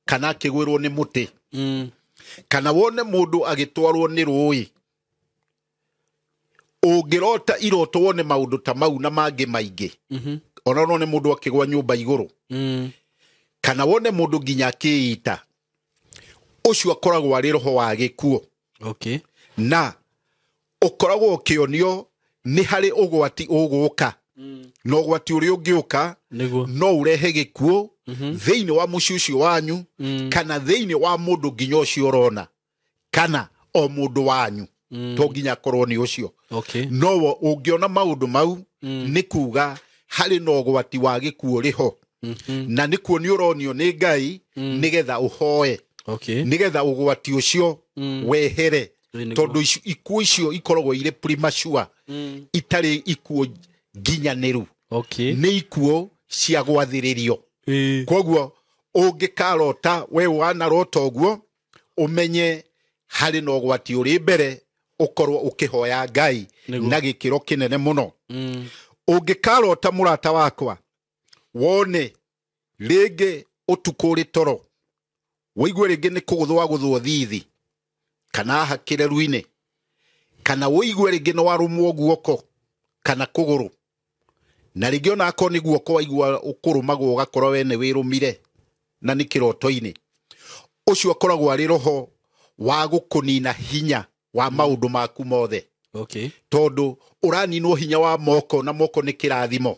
kana akĩgwĩrwo nĩ mũtĩ, kana wone mũndũ agĩtwarwo nĩ rũĩ. Ũngĩrota iroto wone maũndũ ta mau na mangĩ maingĩ, ona no nĩ mũndũ akĩgwa nyũmba igũrũ, kana wone mũndũ nginya akĩita, ũcio akoragwo arĩ roho wa gĩkuũ. Na ũkoragwo ũkĩonio nĩ harĩ ũgwati ũgũka, na ũgwati ũrĩa ũngĩũka no ũrehe gĩkuũ thĩinĩ wa mũciĩ ũcio wanyu, kana thĩinĩ wa mũndũ nginya ũcio ũrona, kana o mũndũ wanyu to nginya akorwo nĩ ũcio. No ũngĩona maũndũ mau nĩ kuga harĩ na ũgwati wa gĩkuũ rĩho, na nĩ kuo nĩ ũronio nĩ Ngai nĩgetha ũhoe, nĩgetha ũgwati ũcio wehere, tondũ ikuũ icio ikoragwo irĩ premature, itarĩ ikuũ nginyanĩru, nĩ ikuũ cia gwathĩrĩrio. Koguo ũngĩkarota we wanarota ũguo ũmenye harĩ na ũgwati ũrĩ mbere, ũkorwo ũkĩhoya Ngai na gĩkĩro kĩnene mũno. Ũngĩkarota mũrata wakwa wone rĩngĩ ũtukũ ũrĩ toro, wĩigue rĩngĩ nĩ kũgũthwo thithi kana hakĩreru-inĩ, kana wĩigue rĩngĩ nĩ warũmwo guoko kana kũgũrũ, na rĩngĩ ona akorwo nĩ guoko waigua ũkũrũmagwo ũgakorwo we nĩ wĩrũmire na nĩ kĩroto-inĩ, ũcio akoragwo arĩ roho wa gũkũnina hinya wa maũndũ maku mothe. Tondũ ũraninwo hinya wa moko, na moko nĩ kĩrathimo,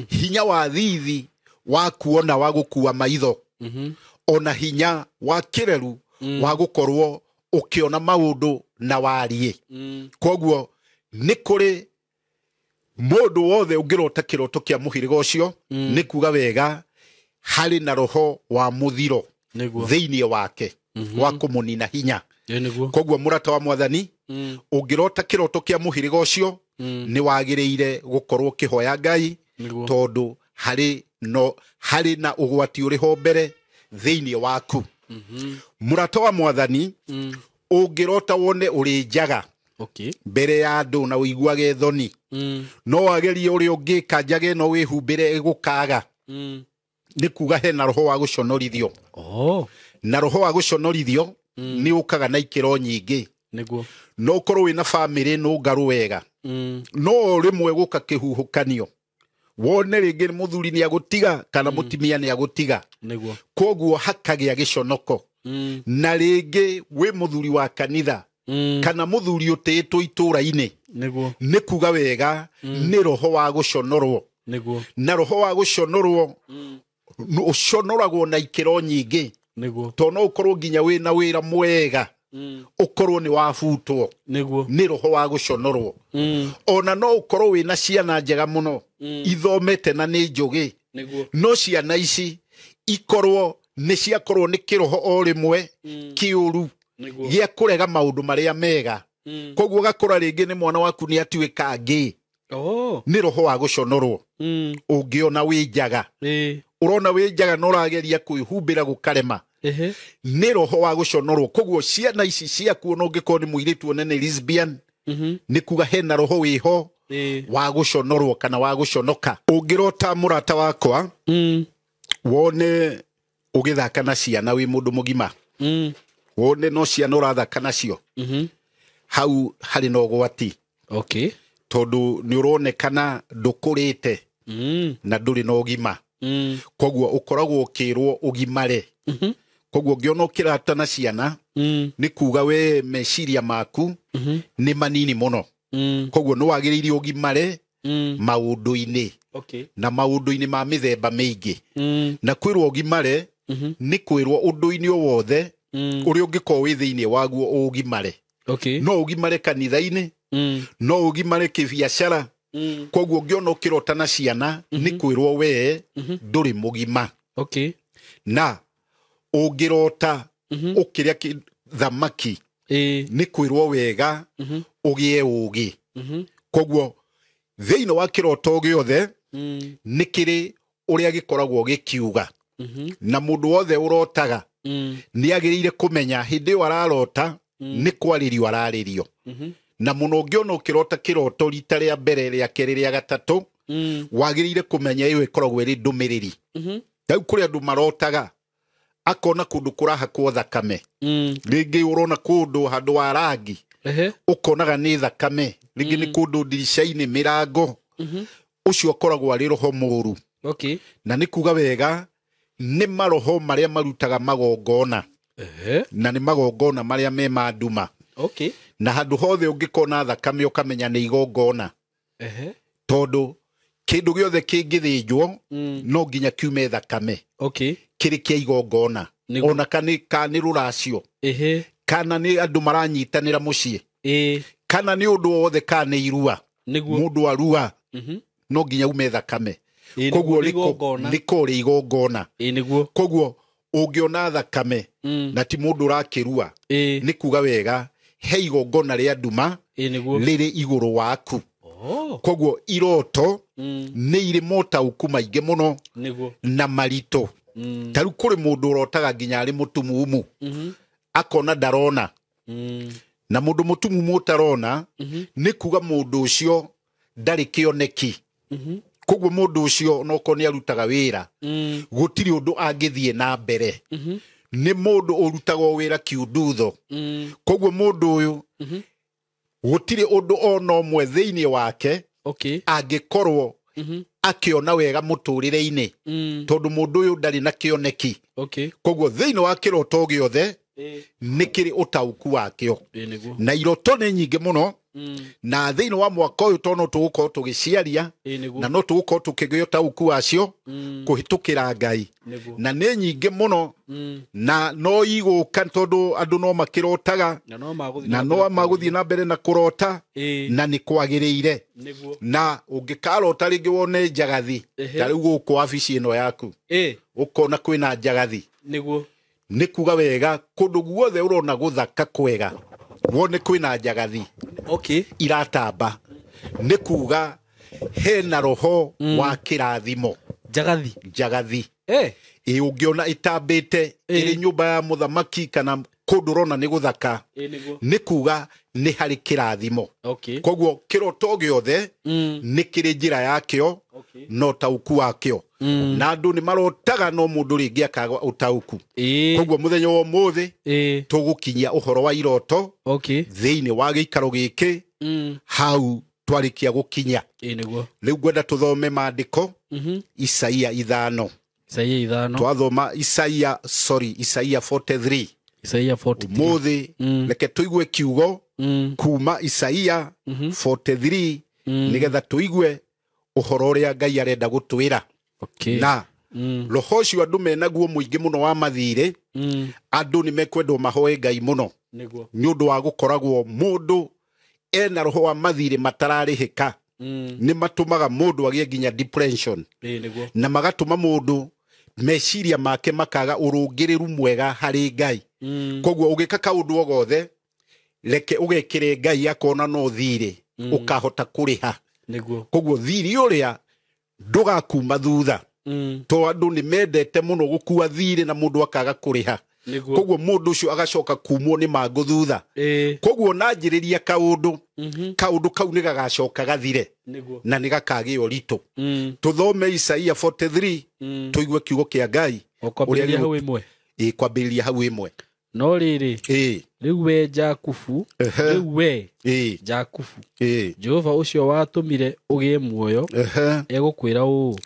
hinya wa thithi wa kuona wa gũkua maitho, ona hinya wa kĩreru wa gũkorwo ũkĩona maũndũ na wariĩ. Koguo nĩ kũrĩ mũndũ wothe ũngĩrota kĩroto kĩa mũhĩrĩga ũcio, nĩ kuga wega harĩ na roho wa mũthiro thĩinĩ wake wa kũmũnina hinya. Koguo mũrata wa Mwathani, ũngĩrota kĩroto kĩa mũhĩrĩga ũcio nĩ wagĩrĩire gũkorwo ũkĩhoya Ngai, tondũ harĩ na ũgwati ũrĩho mbere thĩinĩ waku. Mũrata wa Mwathani, ũngĩrota wone ũrĩ njaga mbere ya andũ na ũiguage thoni, no wagerie ũrĩa ũngĩka njaga ĩno wĩhumbĩre ĩgũkaga, nĩ kuga hena roho wa gũconorithio. Na roho wa gũconorithio nĩ ũkaga na ikĩro nyingĩ. No ũkorwo wĩna bamĩrĩ nũngarũ wega, no rĩmwe gũka kĩhuhũkanio, wone rĩngĩ mũthuri nĩ agũtiga kana mũtimia nĩ agũtiga, koguo hakagĩa gĩconoko. Na rĩngĩ wĩ mũthuri wa kanitha kana mũthuri ũtĩĩtwo itũũra-inĩ, nĩ kuga wega nĩ roho wa gũconorwo. Na roho wa gũconorwo ũconoragwo na ikĩro nyingĩ, tondũ no ũkorwo nginya wĩna wĩra mwega ũkorwo nĩ wabutwo nĩ roho wa gũconorwo. Ona no ũkorwo wĩna ciana njega mũno ithomete na nĩ njũgĩ, no ciana ici ikorwo nĩ ciakorwo nĩ kĩroho o rĩmwe kĩũru gĩa kũrega maũndũ marĩa mega. Koguo ũgakora rĩngĩ nĩ mwana waku nĩ atuĩka ngĩ, nĩ roho wa gũconorwo. Ũngĩona wĩ njaga, ũrona wĩ njaga no ũrageria kwĩhumbĩra gũkarema, nĩ roho wa gũconorwo. Koguo ciana ici ciaku ona ũngĩkorwo nĩ mũirĩtu one nĩ lesbian, nĩ kuga hena roho wĩho wa gũconorwo kana wa gũconoka. Ũngĩrota mũrata wakwa wone ũgĩthaka na ciana wĩ mũndũ mũgima, wone no ciana ũrathaka nacio, hau harĩ na ũgwati. Tondũ nĩ ũronekana ndũkũrĩte na ndũrĩ na ũgima. Koguo ũkoragwo ũkĩrwo ũgimare. koguo ngiona ukirata na ciana ni kuga we meciria maku ni manini muno koguo no wagiriire ugimare maundu-ini na maundu-ini ma mithemba mingi na kwirwo ugimare ni kwirwo undu-ini o wothe uri ungiko wi thiini waguo ugimare no ugimare kanitha-ini no ugimare kibiashara koguo ngiona ukirota na ciana ni kwirwo we nduri mugima na ungirota ukiria thamaki ni kwirwo wega ugie ugi koguo thiini wa kiroto giothe ni kiri uria gikoragwo gikiuga na mundu wothe urotaga ni agiriire kumenya hindi yo ararota ni kwaririo araririo na muno ngiona ukirota kiroto rita ria mbere ria keri ria gatatu wagiriire kumenya iyo ikoragwo iri ndumiriri tau kuri andu marotaga akona kundu kurahakwo thakame ringi urona kundu handu wa rangi ukonaga ni thakame ringi ni kundu ndirisha-ini mirango ucio koragwo ari roho muru na ni kuga wega ni maroho maria marutaga magongona na ni magongona maria me manduma na handu hothe ungikona thakame ukamenya ni igongona tondu kindu giothe kingithinjwo no nginya kiume thakame kiri kia igongona ona kani ruracio kana ni andu maranyitanira mucii kana ni undu wothe kana ni irua mundu arua no nginya ume thakame koguo liko ri igongona koguo ungiona thakame na ti mundu urakirua ni kuga wega he igongona ria nduma riri iguru waku koguo iroto ni iri motauku maingi muno na marito taru kuri mundu urotaga nginya ari mutumumu akona ndarona na mundu mutumumu utarona ni kuga mundu ucio ndari kioneki koguo mundu ucio noko ni arutaga wira gutiri undu angithie na mbere ni mundu urutaga wira kiundutho koguo mundu uyu gutiri undu ona umwe thiini wake angikorwo akiona wega muturire-ini tondu mundu uyu ndari na kioneki koguo thiini wa kiroto giothe nikiri utauku wakio na iroto ni nyingi muno na thiini wa mwaka uyu tono tugukorwo tugiciaria na no tugukorwo tukigio utauku wacio kuhitukira Ngai na ni nyingi muno na no iguka tondu andu no makirotaga na no maguthie na mbere na kurota na ni kwagiriire na ungikarota ringi wone njagathi tariu guku wabici ino yaku ukona kwina njagathi ni kuga wega kundu guothe urona guthaka kwega wone kwina njagathi iratamba ni kuga hena roho wa kirathimo njagathi ungiona itambite iri nyumba ya muthamaki kana kundu rona ni guthaka ni kuga ni hari kirathimo koguo kiroto giothe ni kiri njira yakio no tauku wakio na andu ni marotaga no mundu ringi akaga utauku koguo muthenya wa muthi tugukinyia uhoro wa iroto thiini wa giikaro giki hau twarikia gukinya riu ngwenda tuthome maandiko Isaia 5 twathoma Isaia 43 muthi reke tuigue kiugo kuma Isaia 43 nigetha tuigue uhoro uria Ngai arenda gutwira na roho ucio andu menaguo muingi muno wa mathire andu ni mekwendwo mahoe Ngai muno ni undu wa gukoragwo mundu ena roho wa mathire matararihika ni matumaga mundu agie nginya depression na magatuma mundu meciria make makaga urungiriru mwega hari Ngai koguo ugika kaundu ogothe reke ugekire Ngai akona no thire ukahota kuriha koguo thiri uria ndugakuma thutha to andu ni mendete muno gukua thire na mundu akaga kuriha koguo mundu ucio agacoka kumwo ni mangu thutha koguo nanjiriria kaundu kau ni gagacoka gathire na ni gakagio rito tuthome Isaia 43 tuigue kiugo kia Ngai uria hau imwe kwambiriria hau imwe no riri riu we Jakubu riu we Jakubu Jehova ucio watumire ugie muoyo egukwira uu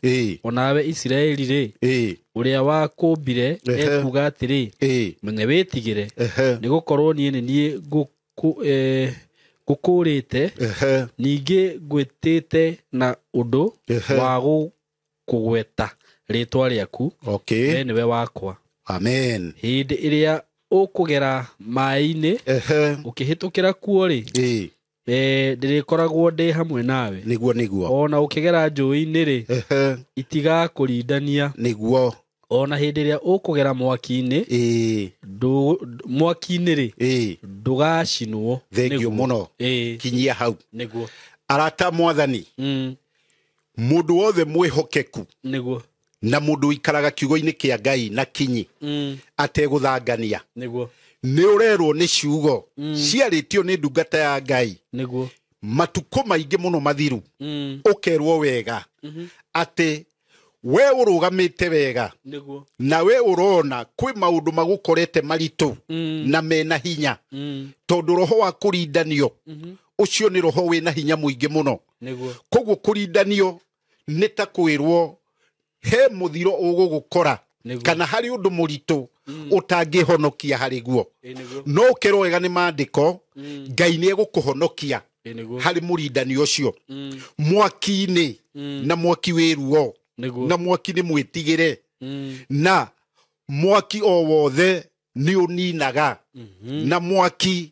onawe Isiraeli ri uria wakumbire ekuga atiri menye witigire nigukorwo nie nie gukurite ningi ngwitite na undu wa gukugweta ritwa riaku we niwe wakwa amen hindi iria ukugera mai-ini ukihitukira kuo ri ndirikoragwo ndi hamwe nawe niguo ona ukigera njui-ini ri itiga kurindania niguo ona hindi iria ukugera mwaki-ini mwaki-ini ri ndugacinwo thengio muno kinyia hau niguo arata mwathani mundu wothe mwihokeku niguo na mundu ikaraga kiugo-ini kia Ngai na kinyi ateguthangania niguo ni urerwo ni ciugo ciaritio ni ndungata ya Ngai niguo matuko maingi muno mathiru ukerwo wega ati we urugamite wega niguo na we urona kwi maundu magukorete maritu na mena hinya tondu roho wa kurindanio ucio ni roho wina hinya muingi muno niguo koguo kurindanio ni ta kwirwo he muthiro ugugukora kana hari undu muritu utangihonokia hari guo no ukero wega ni mandiko Ngai ni egukuhonokia hari murindani ucio mwaki-ini na mwaki wiruo na mwaki ni mwitigire na mwaki o wothe ni uninaga na mwaki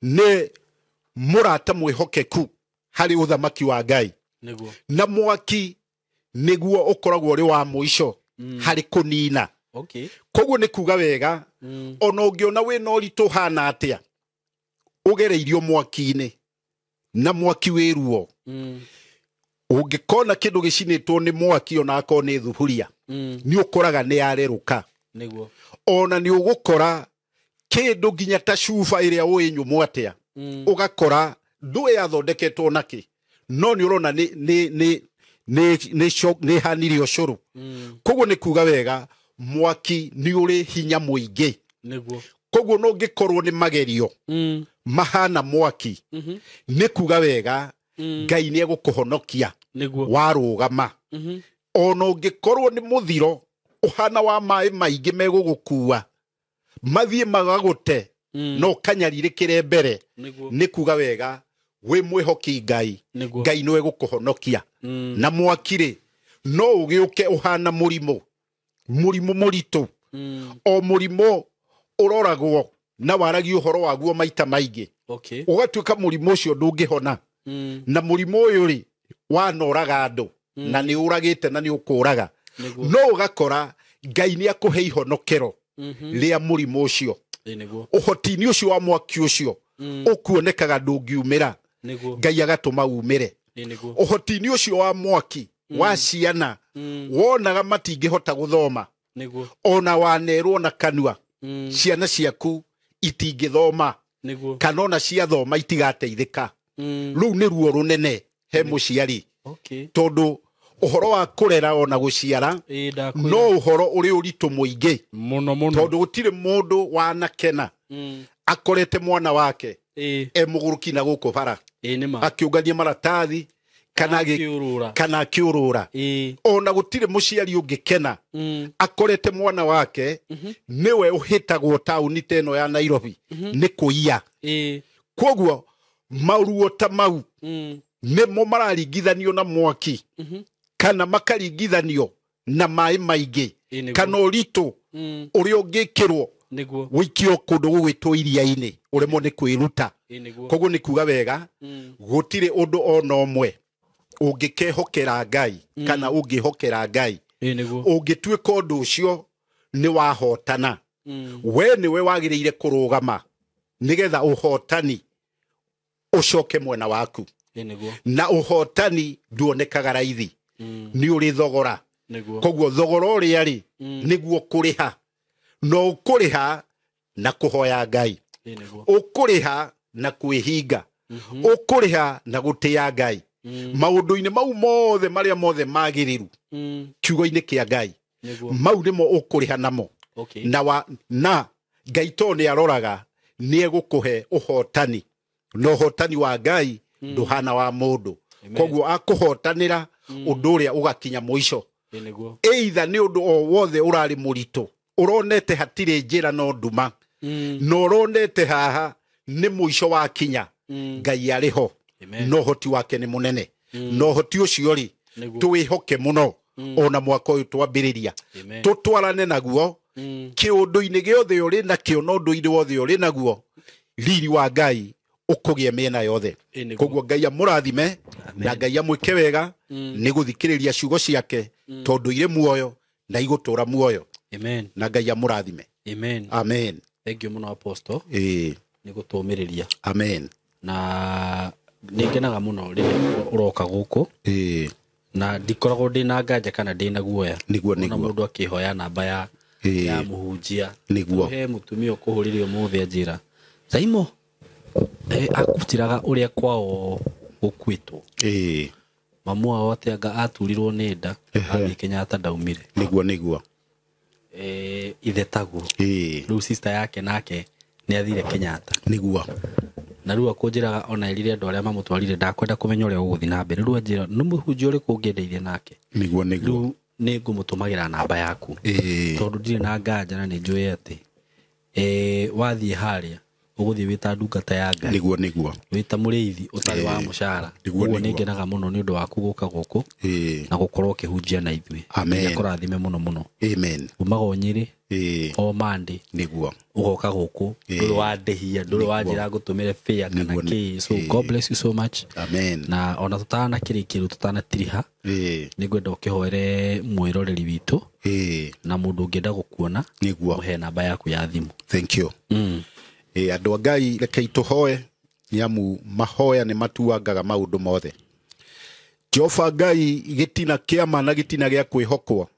ni murata mwihokeku hari uthamaki wa Ngai na mwaki niguo ukoragwo ri wa muico hari kunina koguo ni kuga wega ona ungiona wina uritu hana atia ugereirio mwaki-ini na mwaki wiruo ungikona kindu gicinitwo ni mwaki ona akoo ni thuburia ni ukoraga ni areruka ona ni ugukora kindu nginya ta cuba iria uinyumwo atia ugakora ndui yathondeketwo naki no ni urona ni haniri ucuru koguo ni kuga wega mwaki ni uri hinya muingi koguo no ngikorwo ni magerio mahana mwaki ni kuga wega Ngai ni egukuhonokia warugama ona ungikorwo ni muthiro uhana wa mai maingi megugukua mathie magagute no kanyaririkire mbere ni kuga wega we mwihoki Ngai Ngai no egukuhonokia na mwakire no ugiuke uhana murimu muritu o murimu uroragwo na waragi uhoro waguo maita maingi ugatuika murimu ucio ndungihona na murimu uyu ri wanoraga andu na ni uragite na ni ukuraga no ugakora Ngai ni akuhe ihonokero ria murimu ucio uhoti-ini ucio wa mwaki ucio ukuonekaga ndungiumira Ngai agatuma umire uhoti-ini ucio wa mwaki wa ciana wonaga matingihota guthoma ona wanerwo na kanua ciana ciaku itingithoma kana ona ciathoma itigateithika riu ni ruo runene he muciari tondu uhoro wa kurera ona guciara no uhoro uri uritu muingi tondu gutire mundu wanakena akorete mwana wake muguruki na guku bara akiungania maratathi kana akiurura ona gutire muciari ungikena akorete mwana wake niwe uhitagwo tauni teno ya Nairobi ni kuia koguo maruo ta mau nimo mararingithanio na mwaki kana makaringithanio na mai maingi kana uritu uri ungikirwo wikio kundu gugwitwo iria-ini uremo ni kwiruta koguo ni kuga wega gutire undu ona umwe ungikehokera Ngai kana ungihokera Ngai ungituika undu ucio ni wahotana we niwe wagiriire kurugama nigetha uhotani ucoke mwena waku na uhotani nduonekaga raithi ni uri thogora koguo thogora uria ri niguo kuriha no ukuriha na kuhoya Ngai ukuriha na kwihinga ukuriha na gutia Ngai maundu-ini mau mothe maria mothe magiriru kiugo-ini kia Ngai mau nimo ukuriha namo na Ngai to ni aroraga niegukuhe uhotani no hotani wa Ngai nduhana wa mundu koguo akuhotanira undu uria ugakinya muico either ni undu o wothe urari murito uronete hatire njira no nduma no uronete haha ni muico wa kinya Ngai ariho no hoti wake ni munene no hoti ucio ri twihoke muno ona mwaka uyu twambiriria tutwarane naguo kiundu-ini giothe uri nakio no ndu-ini wothe uri naguo riri wa Ngai ukugie miena yothe koguo Ngai amurathime na Ngai amwike wega ni guthikiriria ciugo ciake tondu ire muoyo na igutura muoyo na Ngai amurathime amen thank you muno apostle ni gutumiriria amen na ningenaga muno ri uroka guku na ndikoragwo ndina nganja kana ndina guoya niguo mundu akihoya namba ya muhunjia niguo he mutumia ukuhuririo muthe njira Saimo akutiraga uria kwao gukwitwo mamu wao atianga aturirwo ni nda athi Kenyatta ndaumire niguo ithetaguo riu sister yake nake ni athire Kenyatta niguo na riu akunjiraga ona irire andu aria mamutwarire ndakwenda kumenya uria uguthi na mbere riu anjira ni muhunjia uriku ungendeithia nake niguo riu ni ngumutumagira namba yaku tondu ndire na nganja na ni njui ati wathie haria uguthi wita ndungata ya Ngai niguo wita muriithi utari wa mushara uguo ningenaga muno ni undu waku guka guku na gukorwo ukihunjia na ithui amen kurathime muno amen umago Nyeri o Monday niguo ugoka guku nduri wa ndehia nduri wa njira gutumire fare kana ki so God bless you so much amen na ona tutana kirikiru tutana tiriha nigwenda ukihoere mwiroreri witu na mundu ungenda gukuona niguo muhe namba yaku ya thimu thank you andu a Ngai rekei tuhoe niamu mahoya ni matuangaga maundu mothe Jehova Ngai gitina kiama na gitina gia kwihokwo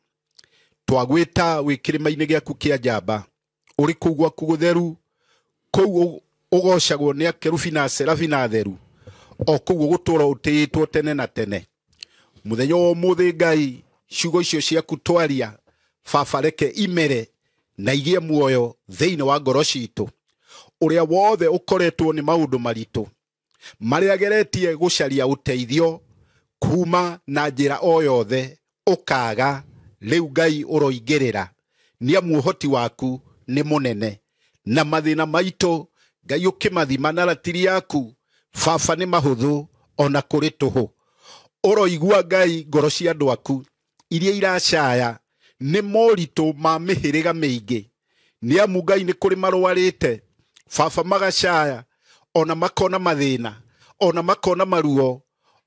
twagwita wikirima-ini giaku kia njamba uri kuu gwaku gutheru kuu ugocagwo ni akerubi na serafi na theru o kuu gutura utiitwo tene na tene muthenya wa umuthi Ngai ciugo icio ciaku twaria baba reke imere na igie muoyo thiini wa ngoro citu uria wothe ukoretwo ni maundu maritu maria geretie gucaria uteithio kuma na njira o yothe ukaga riu Ngai uroingirira ni amuhoti waku ni munene na mathina maitu Ngai ukimathima na ratiri yaku baba ni mahuthu ona kuri tuhu uroigua Ngai ngoro cia andu aku iria iracaya ni moritu ma mihiriga mingi ni amu Ngai ni kuri marwarite baba magacaya ona makona mathina ona makona maruo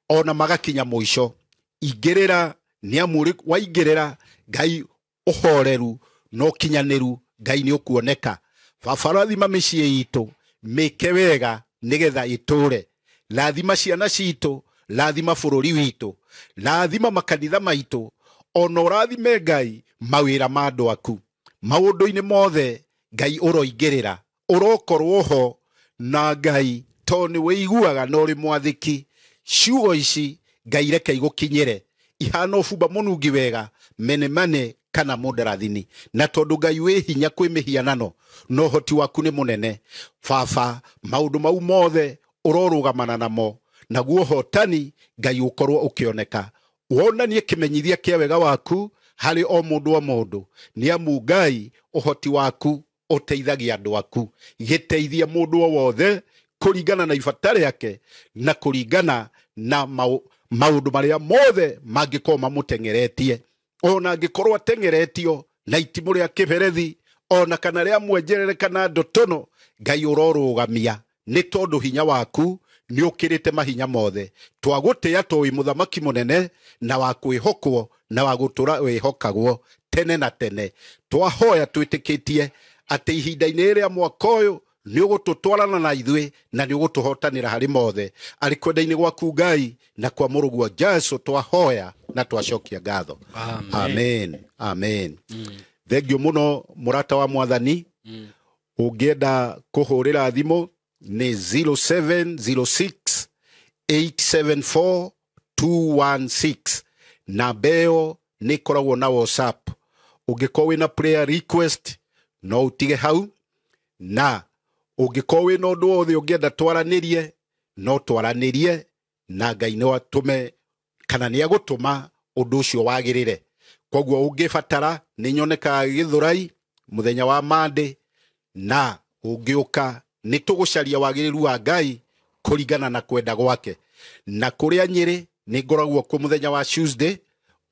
ona magakinya muico ingirira ni amuri waingirira Ngai uhoreru no kinyaniru Ngai ni ukuoneka baba rathima micii itu mike wega nigetha iture rathima ciana citu rathima bururi witu rathima makanitha maitu ona urathime Ngai mawira ma andu aku maundu-ini mothe Ngai uroingirira urokorwo ho na Ngai toni weiguaga no ri mwathiki ciugo ici Ngai reke igukinyire ihana bumba munungi wega menemane kana moderathini na tondu Ngai wi hinya kwi mihianano no hoti waku ni munene baba maundu mau mothe urorugamana namo naguo hotani Ngai ukorwo ukioneka wonanie kimenyithia kia wega waku hari o mundu ni amu Ngai uhoti waku uteithagia andu aku giteithia mundu wothe kuringana na ibatari yake na kuringana na maundu maria mothe mangikorwo mamutengeretie ona angikorwo atengeretio na itimu ria kiberethi ona kana ria mwenjerere kana ndotono Ngai urorugamia ni tondu hinya waku ni ukirite mahinya mothe twagutia twi muthamaki munene na wa kwihokwo na wa gutura wihokagwo tene na tene twahoya twitikitie ati ihinda-ini ria mwaka uyu ni ugututwarana na ithui na ni ugutuhotanira hari mothe ari kwenda-ini gwaku Ngai na kwa murugu Jesu twahoya na twacokia ngatho amen thengio muno murata wa mwathani ungienda kuhurira thimu ni 0706 874 216 na beo ni koragwo na WhatsApp ungikorwo na prayer request no utige hau na Ũngĩkorwo wĩna ũndũ wothe ũngĩenda twaranĩrie, no twaranĩrie na Ngai no atũme kana nĩ agũtũma ũndũ ũcio wagĩrĩre. Koguo ũngĩbatara nĩ nyonekaga Gĩthũrai mũthenya wa Monday, na ũngĩũka nĩ tũgũcaria wagĩrĩru wa Ngai kũringana na kwenda gwake. Na kũrĩa Nyĩrĩ nĩ ngoragwo kuo mũthenya wa Tuesday.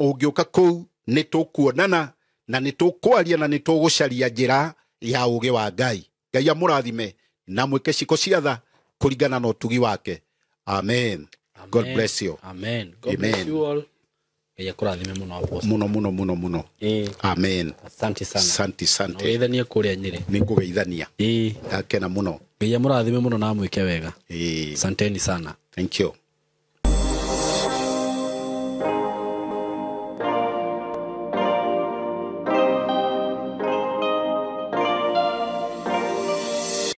Ũngĩũka kũu nĩ tũkuonana na nĩ tũkwaria na nĩ tũgũcaria njĩra ya ũũgĩ wa Ngai. Ngai amũrathime na mwĩke ciĩko cia tha kũringana na ũtugi wake. Amen. God bless you. Amen. God bless you all. Ngai akũrathime mũno apostle. Mũno. Amen. Asante sana. Asante. Ngeithania kũrĩa Nyĩrĩ. Nĩ ngũgeithania. Ndakena mũno. Ngai amũrathime mũno na mwĩke wega. Asanteni sana. Thank you.